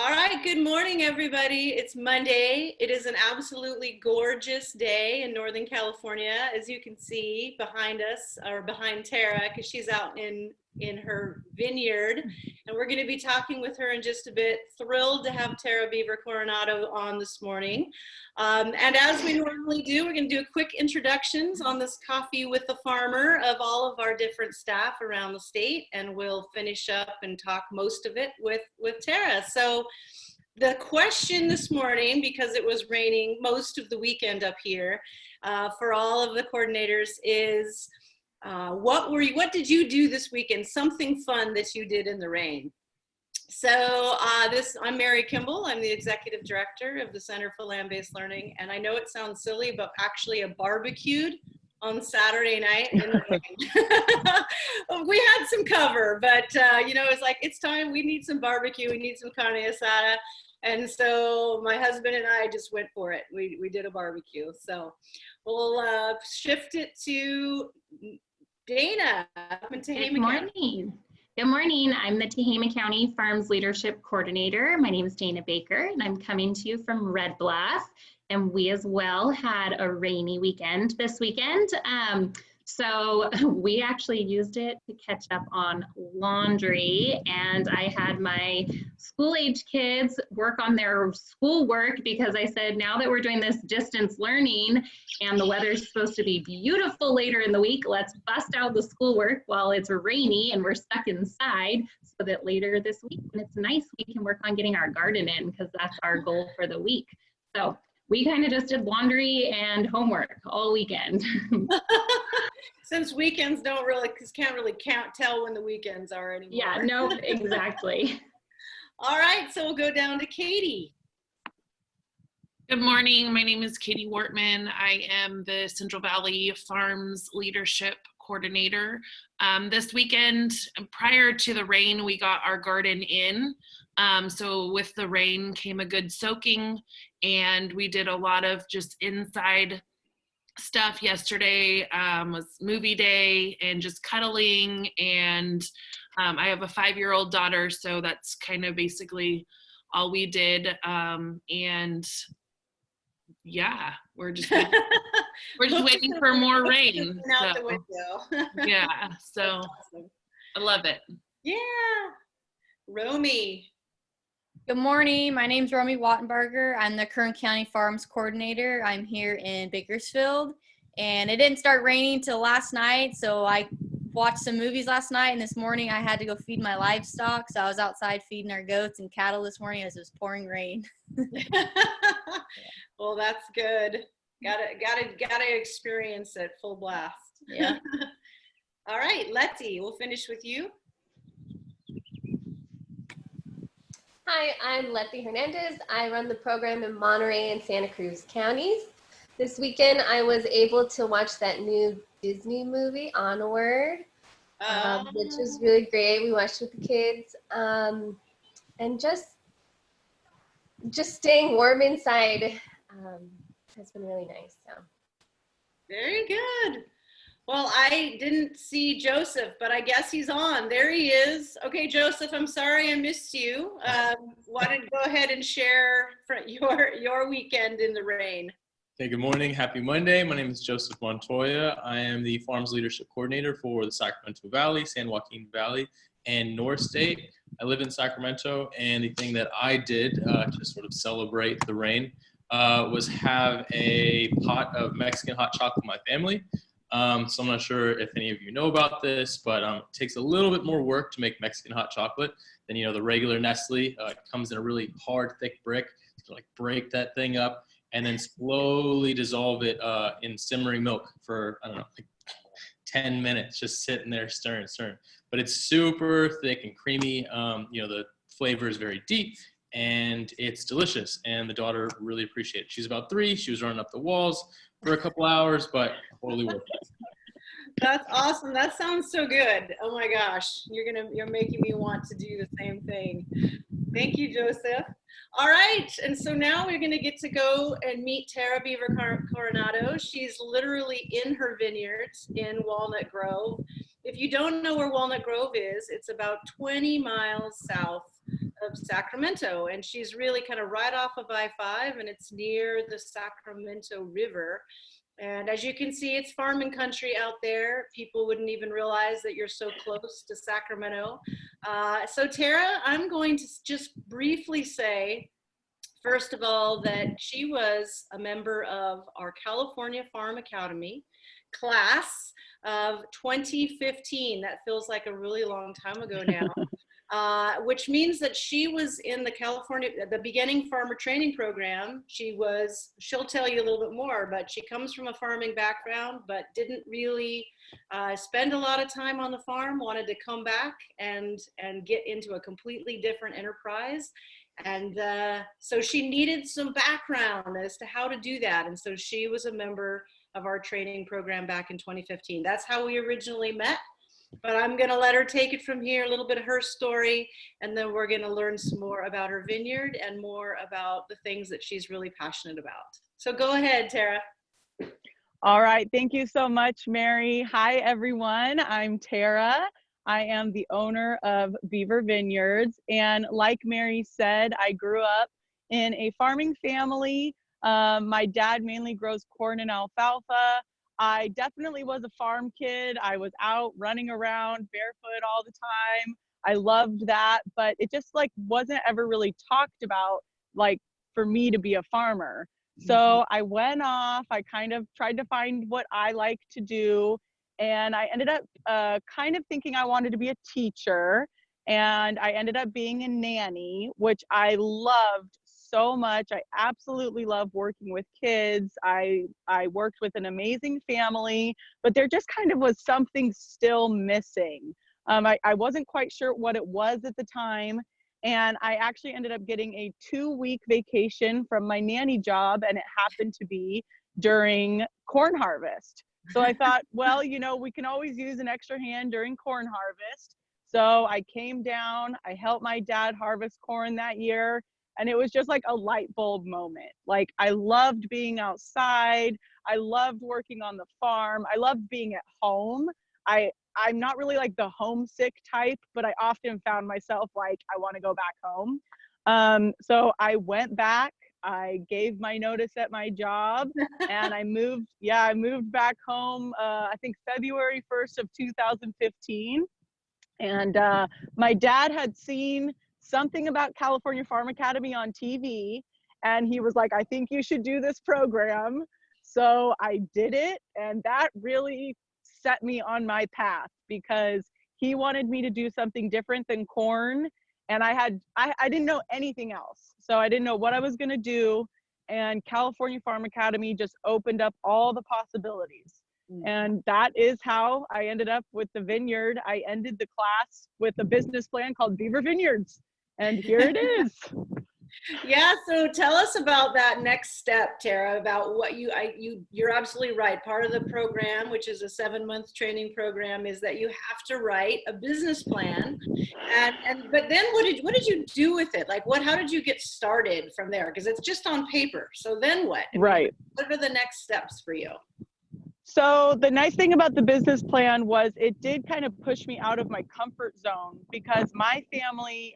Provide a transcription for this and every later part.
All right, good morning, everybody. It's Monday. It is an absolutely gorgeous day in Northern California, as you can see behind us, or behind Tara, because she's out in her vineyard. And we're going to be talking with her in just a bit. Thrilled to have Tara Beaver Coronado on this morning. And as we normally do, we're going to do a quick introductions on this Coffee with the Farmer of all of our different staff around the state, and we'll finish up and talk most of it with Tara. So the question this morning, because it was raining most of the weekend up here, for all of the coordinators is, what did you do this weekend? Something fun that you did in the rain. So I'm Mary Kimball. I'm the executive director of the Center for Land-Based Learning. And I know it sounds silly, but actually a barbecued on Saturday night in the rain. We had some cover, but it's like, it's time, we need some barbecue, we need some carne asada. And so my husband and I just went for it. We did a barbecue. So we'll shift it to Dana. Good morning. Good morning. I'm the Tehama County Farms Leadership Coordinator. My name is Dana Baker, and I'm coming to you from Red Bluff. And we as well had a rainy weekend this weekend. So we actually used it to catch up on laundry, and I had my school-age kids work on their schoolwork because I said, now that we're doing this distance learning and the weather's supposed to be beautiful later in the week, let's bust out the schoolwork while it's rainy and we're stuck inside so that later this week, when it's nice, we can work on getting our garden in because that's our goal for the week. So we kind of just did laundry and homework all weekend. Since weekends can't really tell when the weekends are anymore. Yeah, no, exactly. All right, so we'll go down to Katie. Good morning, my name is Katie Wortman. I am the Central Valley Farms Leadership Coordinator. This weekend, prior to the rain, we got our garden in. So with the rain came a good soaking, and we did a lot of just inside stuff. Yesterday was movie day and just cuddling, and I have a 5-year-old daughter, so that's kind of basically all we did. And yeah, we're just waiting for more rain. Out the window. Yeah, so awesome. I love it. Yeah. Romy. Good morning. My name is Romy Wattenberger. I'm the Kern County Farms Coordinator. I'm here in Bakersfield, and it didn't start raining till last night, so I watched some movies last night, and this morning I had to go feed my livestock, so I was outside feeding our goats and cattle this morning as it was pouring rain. Well, that's good. Gotta experience it full blast. Yeah. All right, Letty, we'll finish with you. Hi, I'm Leticia Hernandez. I run the program in Monterey and Santa Cruz counties. This weekend, I was able to watch that new Disney movie, Onward, which was really great. We watched with the kids, and just staying warm inside has been really nice. So. Very good. Well, I didn't see Joseph, but I guess he's on. There he is. Okay, Joseph, I'm sorry I missed you. Why don't you go ahead and share your weekend in the rain? Okay, good morning. Happy Monday. My name is Joseph Montoya. I am the Farms Leadership Coordinator for the Sacramento Valley, San Joaquin Valley, and North State. I live in Sacramento, and the thing that I did to sort of celebrate the rain was have a pot of Mexican hot chocolate with my family. So I'm not sure if any of you know about this, but it takes a little bit more work to make Mexican hot chocolate than, the regular Nestle. It comes in a really hard, thick brick. So break that thing up and then slowly dissolve it in simmering milk for, 10 minutes, just sitting there stirring. But it's super thick and creamy. The flavor is very deep and it's delicious. And the daughter really appreciated it. She's about 3. She was running up the walls for a couple hours, but totally worth it. That's awesome. That sounds so good. Oh my gosh, you're making me want to do the same thing. Thank you, Joseph. All right, and so now we're going to get to go and meet Tara Beaver Coronado. She's literally in her vineyards in Walnut Grove. If you don't know where Walnut Grove is, it's about 20 miles south of Sacramento, and she's really kind of right off of I-5, and it's near the Sacramento River. And as you can see, it's farming country out there. People wouldn't even realize that you're so close to Sacramento. So Tara, I'm going to just briefly say, first of all, that she was a member of our California Farm Academy class of 2015. That feels like a really long time ago now. Which means that she was in the beginning farmer training program. She'll tell you a little bit more, but she comes from a farming background, but didn't really spend a lot of time on the farm, wanted to come back and get into a completely different enterprise. And so she needed some background as to how to do that. And so she was a member of our training program back in 2015. That's how we originally met. But I'm going to let her take it from here, a little bit of her story, and then we're going to learn some more about her vineyard and more about the things that she's really passionate about. So go ahead, Tara. All right. Thank you so much, Mary. Hi, everyone. I'm Tara. I am the owner of Beaver Vineyards. And like Mary said, I grew up in a farming family. My dad mainly grows corn and alfalfa. I definitely was a farm kid. I was out running around barefoot all the time. I loved that, but it just like wasn't ever really talked about, like for me to be a farmer. So I went off, I kind of tried to find what I like to do. And I ended up kind of thinking I wanted to be a teacher. And I ended up being a nanny, which I loved so much. I absolutely love working with kids. I worked with an amazing family, but there just kind of was something still missing. I wasn't quite sure what it was at the time. And I actually ended up getting a 2-week vacation from my nanny job, and it happened to be during corn harvest. So I thought, well, you know, we can always use an extra hand during corn harvest. So I came down, I helped my dad harvest corn that year. And it was just like a light bulb moment. Like I loved being outside. I loved working on the farm. I loved being at home. I'm not really like the homesick type, but I often found myself like, I want to go back home. So I went back, I gave my notice at my job and I moved back home, I think February 1st of 2015. And my dad had seen something about California Farm Academy on TV. And he was like, I think you should do this program. So I did it. And that really set me on my path because he wanted me to do something different than corn. And I didn't know anything else. So I didn't know what I was going to do. And California Farm Academy just opened up all the possibilities. And that is how I ended up with the vineyard. I ended the class with a business plan called Beaver Vineyards. And here it is. Yeah, so tell us about that next step, Tara, about what you're absolutely right. Part of the program, which is a 7-month training program, is that you have to write a business plan. But then what did you do with it? Like how did you get started from there? Because it's just on paper. So then what? Right. What are the next steps for you? So the nice thing about the business plan was it did kind of push me out of my comfort zone because my family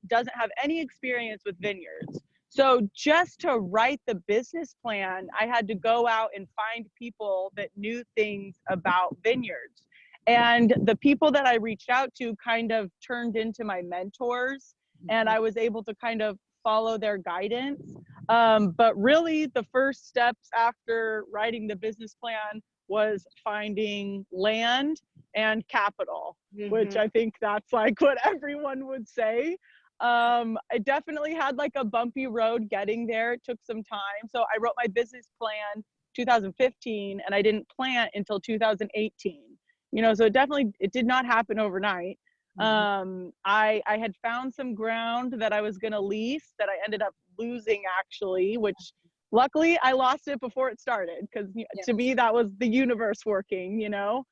doesn't have any experience with vineyards. So just to write the business plan, I had to go out and find people that knew things about vineyards. And the people that I reached out to kind of turned into my mentors, and I was able to kind of follow their guidance. But really the first steps after writing the business plan was finding land and capital, which I think that's like what everyone would say. I definitely had like a bumpy road getting there. It took some time. So I wrote my business plan 2015 and I didn't plant until 2018. You know, so it did not happen overnight. I had found some ground that I was going to lease that I ended up losing actually, which luckily I lost it before it started because to me that was the universe working, you know.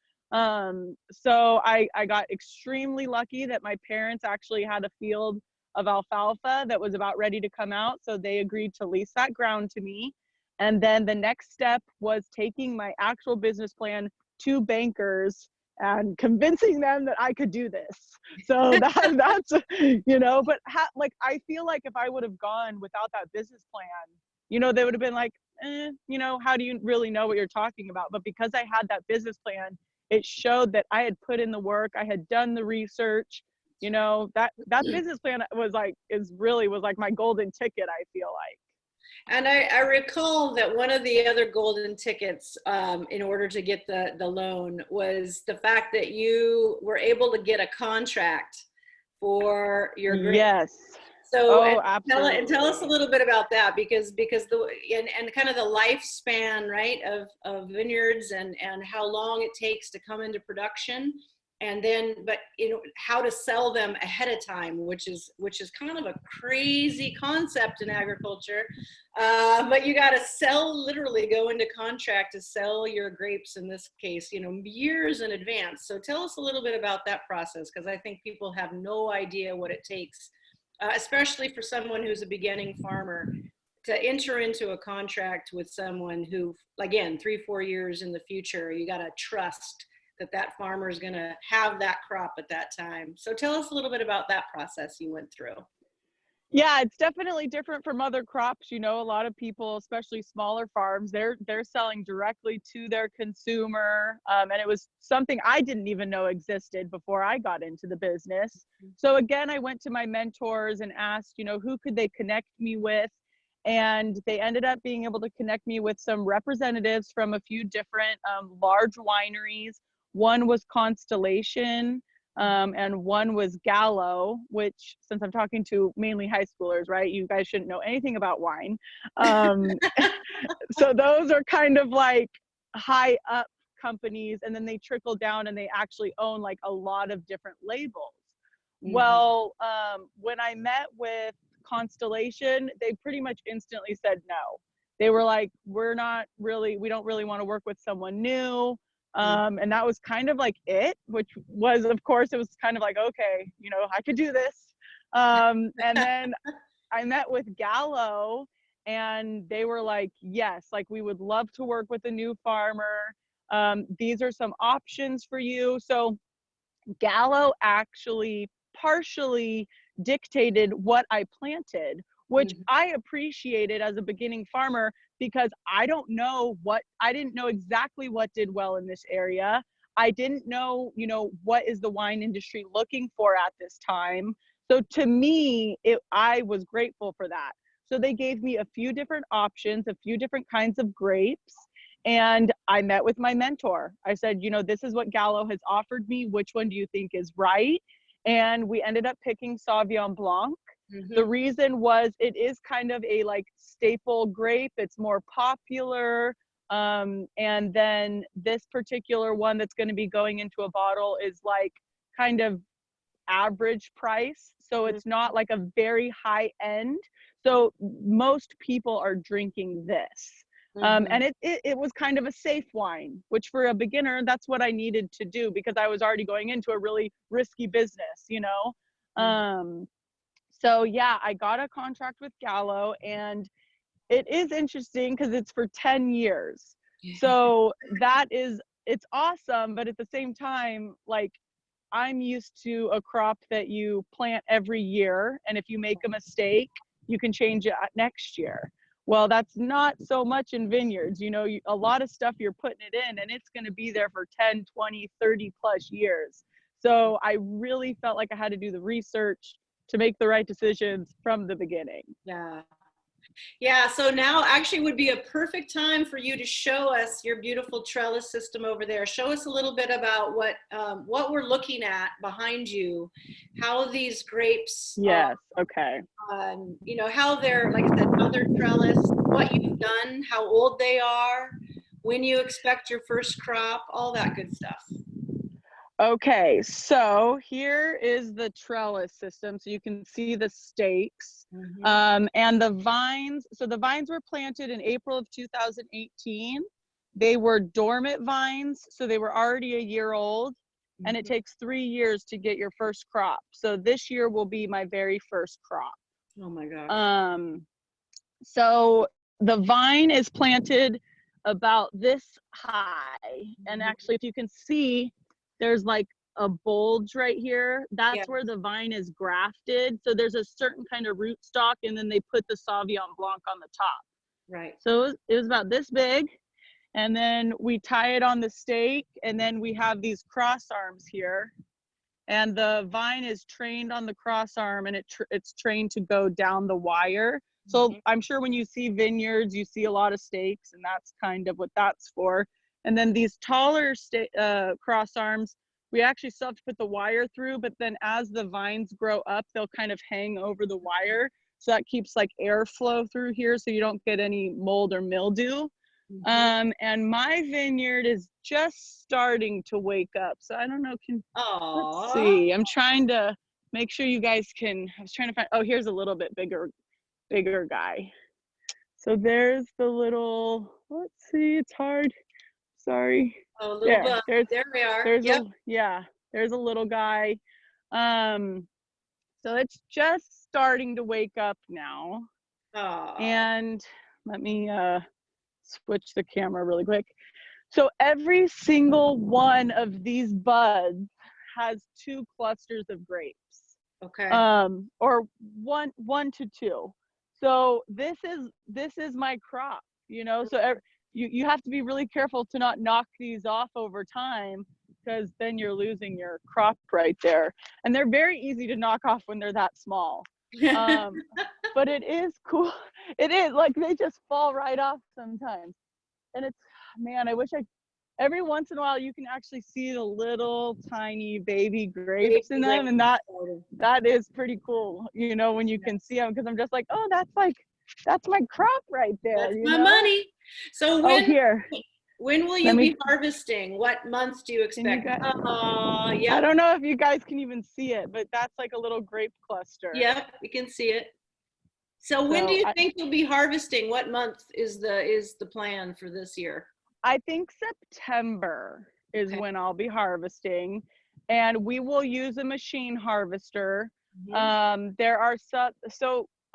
So I got extremely lucky that my parents actually had a field of alfalfa that was about ready to come out, so they agreed to lease that ground to me. And then the next step was taking my actual business plan to bankers and convincing them that I could do this. So that's, but I feel like if I would have gone without that business plan, they would have been like, how do you really know what you're talking about? But because I had that business plan, it showed that I had put in the work, I had done the research, that business plan was like my golden ticket, I feel like. And I recall that one of the other golden tickets in order to get the loan was the fact that you were able to get a contract for your grapes. Yes. So absolutely. tell us a little bit about that, because and kind of the lifespan, right, of vineyards and how long it takes to come into production, and then how to sell them ahead of time, which is kind of a crazy concept in agriculture. But you got to literally go into contract to sell your grapes, in this case, years in advance. So tell us a little bit about that process, because I think people have no idea what it takes. Especially for someone who's a beginning farmer, to enter into a contract with someone who, again, 3-4 years in the future, you got to trust that farmer is going to have that crop at that time. So tell us a little bit about that process you went through. Yeah, it's definitely different from other crops. A lot of people, especially smaller farms, they're selling directly to their consumer. And it was something I didn't even know existed before I got into the business. So again, I went to my mentors and asked, who could they connect me with? And they ended up being able to connect me with some representatives from a few different large wineries. One was Constellation. And one was Gallo, which, since I'm talking to mainly high schoolers, right, you guys shouldn't know anything about wine. So those are kind of like high up companies, and then they trickle down and they actually own like a lot of different labels. Well, when I met with Constellation, they pretty much instantly said no. They were like, we don't really want to work with someone new. And that was kind of like which was, of course, it was kind of like, okay, I could do this. And then I met with Gallo, and they were like, yes, like we would love to work with a new farmer. These are some options for you. So Gallo actually partially dictated what I planted, which I appreciated as a beginning farmer, because I didn't know exactly what did well in this area. I didn't know, what is the wine industry looking for at this time. So to me, I was grateful for that. So they gave me a few different options, a few different kinds of grapes. And I met with my mentor. I said, this is what Gallo has offered me. Which one do you think is right? And we ended up picking Sauvignon Blanc. The reason was it is kind of a like staple grape. It's more popular. And then this particular one that's going to be going into a bottle is like kind of average price. So it's not like a very high end. So most people are drinking this. And it was kind of a safe wine, which for a beginner, that's what I needed to do, because I was already going into a really risky business, So yeah, I got a contract with Gallo, and it is interesting because it's for 10 years. So it's awesome. But at the same time, like, I'm used to a crop that you plant every year, and if you make a mistake, you can change it next year. Well, that's not so much in vineyards. A lot of stuff you're putting it in, and it's going to be there for 10, 20, 30 plus years. So I really felt like I had to do the research to make the right decisions from the beginning. Yeah, so now actually would be a perfect time for you to show us your beautiful trellis system over there. Show us a little bit about what we're looking at behind you, how these grapes, okay. How they're, like I said, how they're trellised, what you've done, how old they are, when you expect your first crop, all that good stuff. Okay, so here is the trellis system. So you can see the stakes and the vines. So the vines were planted in April of 2018. They were dormant vines, so they were already a year old, and it takes 3 years to get your first crop. So this year will be my very first crop. Oh my gosh. So the vine is planted about this high. And actually, if you can see, there's like a bulge right here. That's Yes. where the vine is grafted. So there's a certain kind of rootstock, and then they put the Sauvignon Blanc on the top. Right. So it was about this big. And then we tie it on the stake, and then we have these cross arms here. And the vine is trained on the cross arm, and it's trained to go down the wire. So I'm sure when you see vineyards, you see a lot of stakes, and that's kind of what that's for. And then these taller cross arms, we actually still have to put the wire through, but then as the vines grow up, they'll kind of hang over the wire. So that keeps like airflow through here, so you don't get any mold or mildew. And my vineyard is just starting to wake up. So I don't know, let's see. I'm trying to make sure you guys can, I was trying to find, oh, here's a little bit bigger guy. So there's the little, let's see, it's hard. Sorry. Oh, little bug. There we are. There's a little guy. So it's just starting to wake up now. And let me switch the camera really quick. So every single one of these buds has 2 clusters of grapes. Okay. Or one to 2. So this is my crop, you know. So you have to be really careful to not knock these off over time, because then you're losing your crop right there. And they're very easy to knock off when they're that small. But it is cool. It is like they just fall right off sometimes. And it's, man, I wish every once in a while you can actually see the little tiny baby grapes in them. And that is pretty cool, you know, when you can see them, because I'm just like, oh, that's my crop right there. That's you my know? money. So when will you be harvesting? What months do you expect? I don't know if you guys can even see it, but that's like a little grape cluster. Yep, you can see it. So when do you think you'll be harvesting? What month is the plan for this year? I think September is when I'll be harvesting, and we will use a machine harvester. There are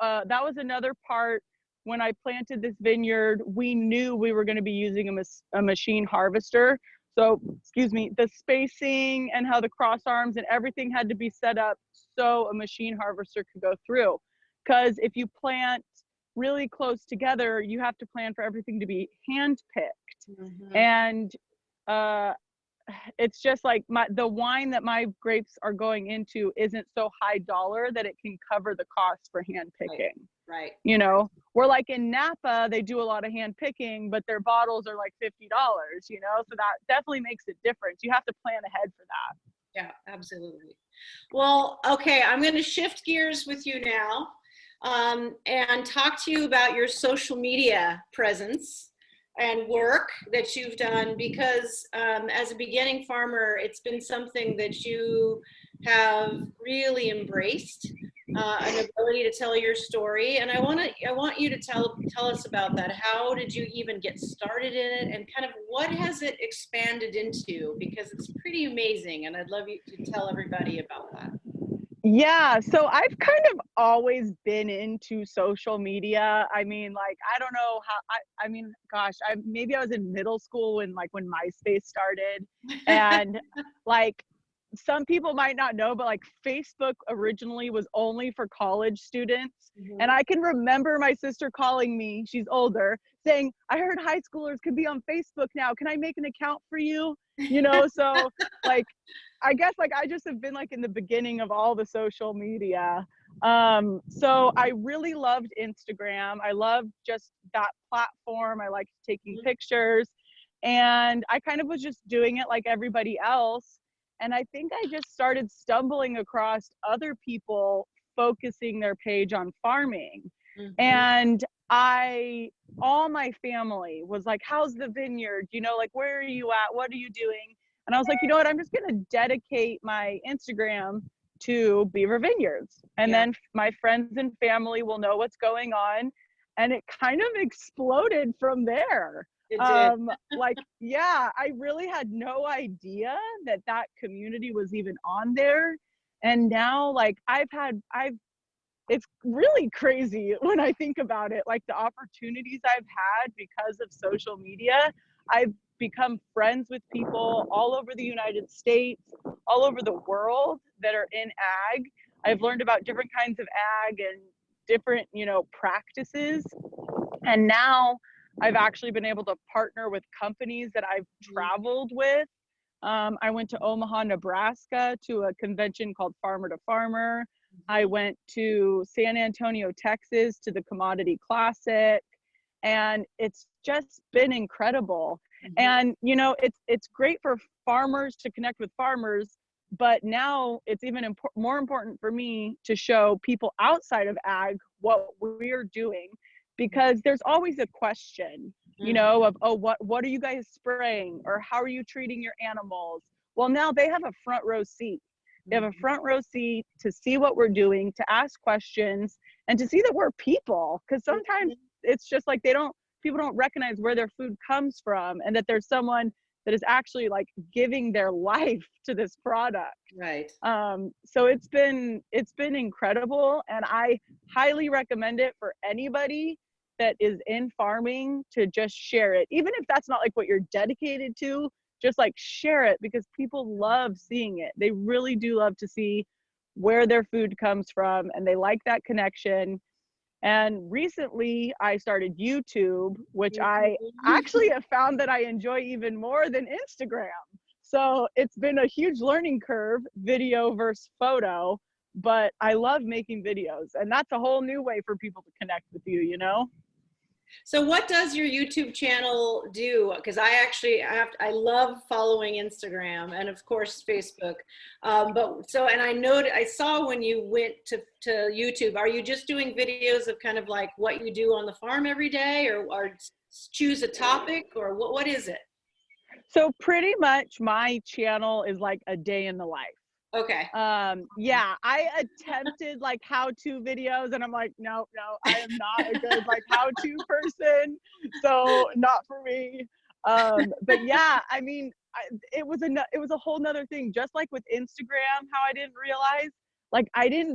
that was another part. When I planted this vineyard, we knew we were going to be using a machine harvester. So, the spacing and how the cross arms and everything had to be set up so a machine harvester could go through. Because if you plant really close together, you have to plan for everything to be hand-picked. And it's just like the wine that my grapes are going into isn't so high dollar that it can cover the cost for hand-picking. Right. You know, we're like in Napa, they do a lot of hand picking, but their bottles are like $50, you know, so that definitely makes a difference. You have to plan ahead for that. Yeah, absolutely. Well, okay, I'm going to shift gears with you now and talk to you about your social media presence and work that you've done, because as a beginning farmer, it's been something that you have really embraced, an ability to tell your story. And I want you to tell us about that. How did you even get started in it, and kind of what has it expanded into? Because it's pretty amazing, and I'd love you to tell everybody about that. Yeah, so I've kind of always been into social media. I mean, like, I don't know how, I mean, gosh, maybe I was in middle school when MySpace started. And like, some people might not know, but like Facebook originally was only for college students. And I can remember my sister calling me, she's older, saying, I heard high schoolers could be on Facebook now. Can I make an account for you? You know, so like, I guess like I just have been like in the beginning of all the social media. So I really loved Instagram. I loved just that platform. I liked taking pictures, and I kind of was just doing it like everybody else. And I think I just started stumbling across other people focusing their page on farming. And all my family was like, how's the vineyard? You know, like, where are you at? What are you doing? And I was like, you know what? I'm just going to dedicate my Instagram to Beaver Vineyards. And then my friends and family will know what's going on. And it kind of exploded from there. It did. Like, yeah, I really had no idea that community was even on there. And now, like, it's really crazy when I think about it, like the opportunities I've had because of social media. I've become friends with people all over the United States, all over the world that are in ag. I've learned about different kinds of ag and different, practices. And now I've actually been able to partner with companies that I've traveled with. I went to Omaha, Nebraska to a convention called Farmer to Farmer. I went to San Antonio, Texas to the Commodity Classic. And it's just been incredible. And, it's great for farmers to connect with farmers, but now it's even more important for me to show people outside of ag what we're doing, because there's always a question, of, oh, what are you guys spraying, or how are you treating your animals? Well, now they have a front row seat. They have a front row seat to see what we're doing, to ask questions, and to see that we're people. Because sometimes it's just like people don't recognize where their food comes from, and that there's someone that is actually like giving their life to this product. Right. So it's been incredible, and I highly recommend it for anybody that is in farming to just share it. Even if that's not like what you're dedicated to, just like share it, because people love seeing it. They really do love to see where their food comes from, and they like that connection. And recently I started YouTube, which I actually have found that I enjoy even more than Instagram. So it's been a huge learning curve, video versus photo, but I love making videos, and that's a whole new way for people to connect with you, So what does your YouTube channel do? Because I love following Instagram and of course Facebook. And I saw when you went to YouTube, are you just doing videos of kind of like what you do on the farm every day, or choose a topic, or what is it? So pretty much my channel is like a day in the life. Okay. Yeah, I attempted like how-to videos, and I'm like, no, I am not a good like how-to person, so not for me. But yeah, I mean, it was a whole nother thing. Just like with Instagram, how I didn't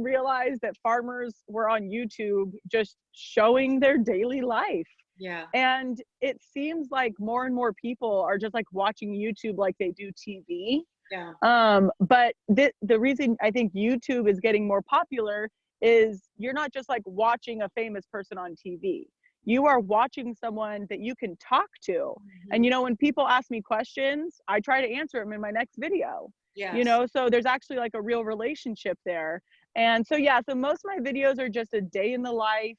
realize that farmers were on YouTube just showing their daily life. Yeah. And it seems like more and more people are just like watching YouTube like they do TV. Yeah. But the reason I think YouTube is getting more popular is you're not just like watching a famous person on TV. You are watching someone that you can talk to. And when people ask me questions, I try to answer them in my next video. Yes. So there's actually like a real relationship there. And so so most of my videos are just a day in the life.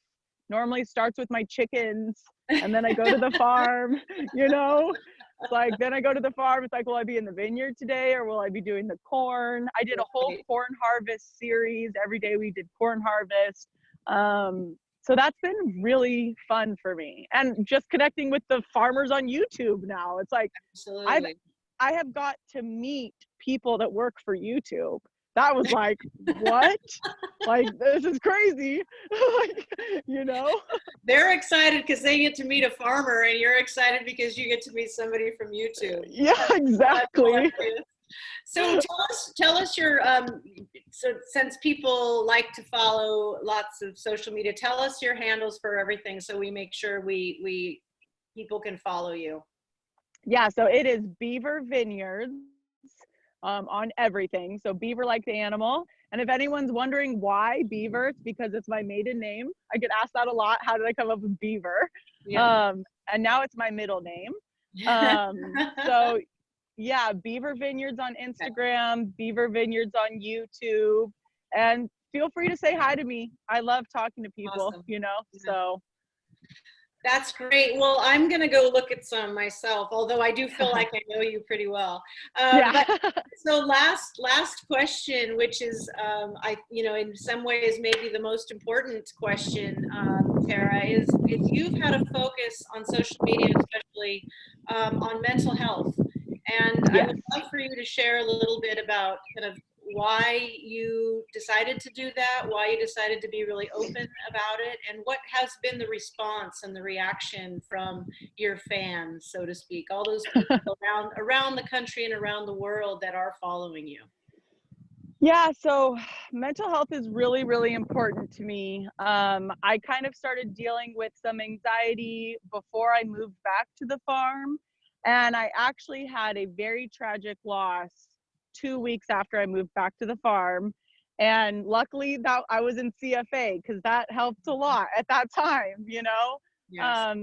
Normally starts with my chickens, and then I go to the farm, It's like, then I go to the farm. It's like, will I be in the vineyard today, or will I be doing the corn? I did a whole corn harvest series. Every day we did corn harvest. So that's been really fun for me. And just connecting with the farmers on YouTube now. It's like, Absolutely. I have got to meet people that work for YouTube. That was like, what? Like, this is crazy. They're excited because they get to meet a farmer, and you're excited because you get to meet somebody from YouTube. Yeah, exactly. So tell us your, so since people like to follow lots of social media, tell us your handles for everything so we make sure people can follow you. Yeah, so it is Beaver Vineyards. On everything. So Beaver like the animal. And if anyone's wondering why Beaver, it's because it's my maiden name. I get asked that a lot. How did I come up with Beaver? Yeah. And now it's my middle name. So yeah, Beaver Vineyards on Instagram, Beaver Vineyards on YouTube, and feel free to say hi to me. I love talking to people, Awesome. So. That's great. Well, I'm going to go look at some myself, although I do feel like I know you pretty well. So last question, which is, in some ways, maybe the most important question, Tara, is if you've had a focus on social media, especially on mental health. And I would love for you to share a little bit about kind of why you decided to do that, why you decided to be really open about it, and what has been the response and the reaction from your fans, so to speak, all those people around the country and around the world that are following you. Yeah, so mental health is really, really important to me. I kind of started dealing with some anxiety before I moved back to the farm. And I actually had a very tragic loss 2 weeks after I moved back to the farm. And luckily that I was in CFA, because that helped a lot at that time, you know? Yes.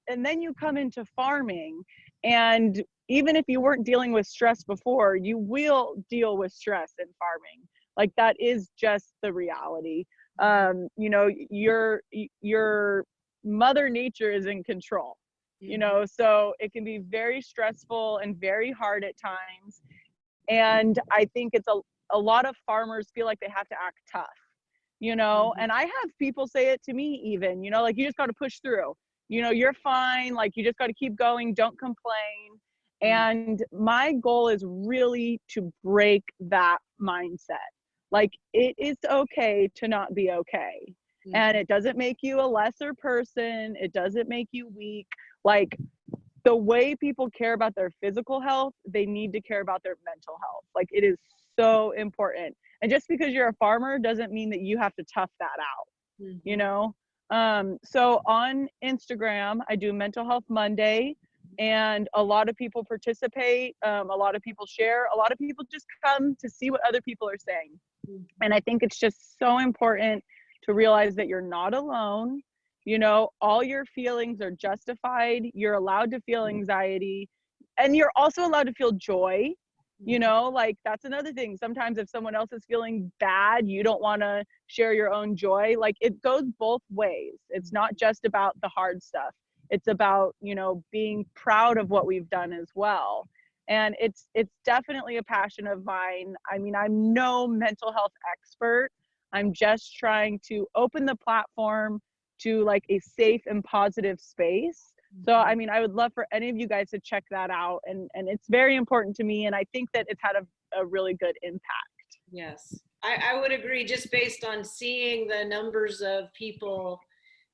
And then you come into farming, and even if you weren't dealing with stress before, you will deal with stress in farming. Like, that is just the reality. You know, your mother nature is in control, you know, so it can be very stressful and very hard at times. And I think it's a lot of farmers feel like they have to act tough, you know, and I have people say it to me even, you know, like, you just got to push through, you know, you're fine, like, you just got to keep going, don't complain. And my goal is really to break that mindset. Like, it is okay to not be okay. And it doesn't make you a lesser person. It doesn't make you weak. Like, the way people care about their physical health, they need to care about their mental health. Like, it is so important. And just because you're a farmer doesn't mean that you have to tough that out, you know? So on Instagram, I do Mental Health Monday, and a lot of people participate. A lot of people share. A lot of people just come to see what other people are saying. And I think it's just so important to realize that you're not alone. You know, all your feelings are justified. You're allowed to feel anxiety, and you're also allowed to feel joy. You know, like, that's another thing. Sometimes if someone else is feeling bad, you don't want to share your own joy. Like, it goes both ways. It's not just about the hard stuff. It's about, you know, being proud of what we've done as well. And it's definitely a passion of mine. I mean, I'm no mental health expert. I'm just trying to open the platform to, like, a safe and positive space. So, I mean, I would love for any of you guys to check that out. And it's very important to me. And I think that it's had a really good impact. Yes, I would agree, just based on seeing the numbers of people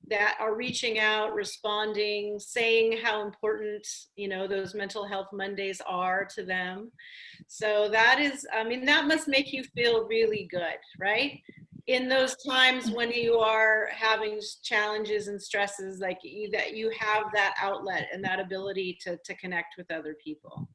that are reaching out, responding, saying how important, you know, those mental health Mondays are to them. So that is, I mean, that must make you feel really good, right? In those times when you are having challenges and stresses, like, that you have that outlet and that ability to connect with other people.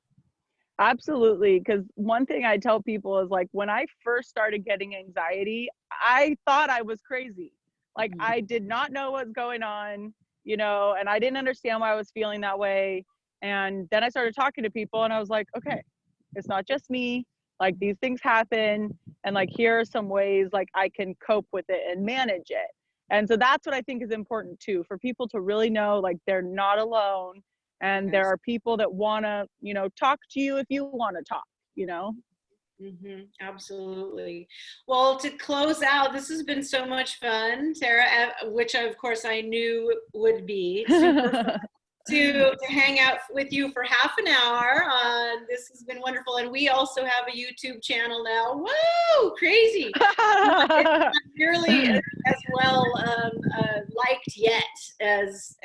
Absolutely. Because one thing I tell people is, like, when I first started getting anxiety, I thought I was crazy. Like, I did not know what's going on, you know, and I didn't understand why I was feeling that way. And then I started talking to people, and I was like, okay, it's not just me. Like, these things happen, and, like, here are some ways, like, I can cope with it and manage it. And so that's what I think is important too, for people to really know, like, they're not alone, and there are people that want to, you know, talk to you if you want to talk, you know. Absolutely. Well, to close out, this has been so much fun, Tara, which of course I knew would be super fun. To hang out with you for half an hour. This has been wonderful. And we also have a YouTube channel now. Whoa, crazy. It's not nearly as well liked yet as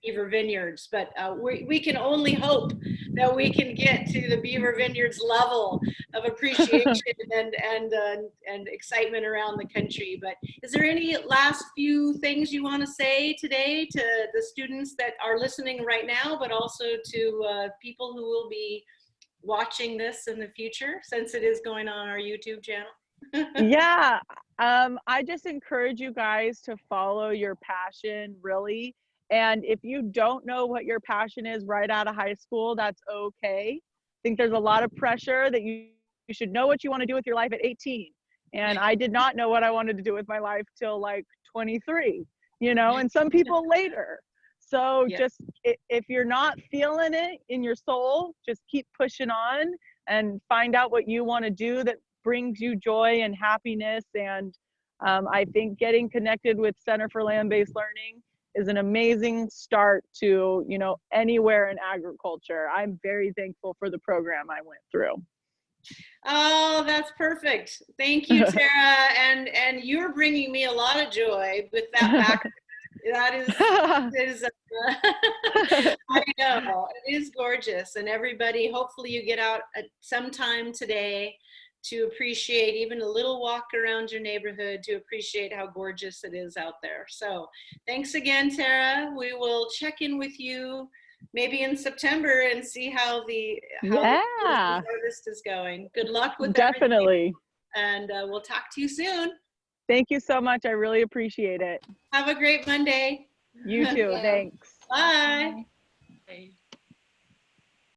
Beaver Vineyards, but we can only hope that we can get to the Beaver Vineyards level of appreciation and excitement around the country. But is there any last few things you want to say today to the students that are listening right now, but also to people who will be watching this in the future, since it is going on our YouTube channel? Yeah, I just encourage you guys to follow your passion, really. And if you don't know what your passion is right out of high school, that's okay. I think there's a lot of pressure that you should know what you want to do with your life at 18. And I did not know what I wanted to do with my life till, like, 23, you know, and some people later. So just, if you're not feeling it in your soul, just keep pushing on and find out what you want to do that brings you joy and happiness. And I think getting connected with Center for Land-Based Learning is an amazing start to, you know, anywhere in agriculture. I'm very thankful for the program I went through. Oh, that's perfect. Thank you, Tara. And you're bringing me a lot of joy with that back. That is I know, it is gorgeous. And everybody, hopefully you get out at some time today to appreciate even a little walk around your neighborhood, to appreciate how gorgeous it is out there. So thanks again, Tara. We will check in with you maybe in September and see how the Yeah, harvest is going. Good luck with everything, definitely. and we'll talk to you soon. Thank you so much. I really appreciate it. Have a great Monday. You too. Yeah. Thanks. Bye.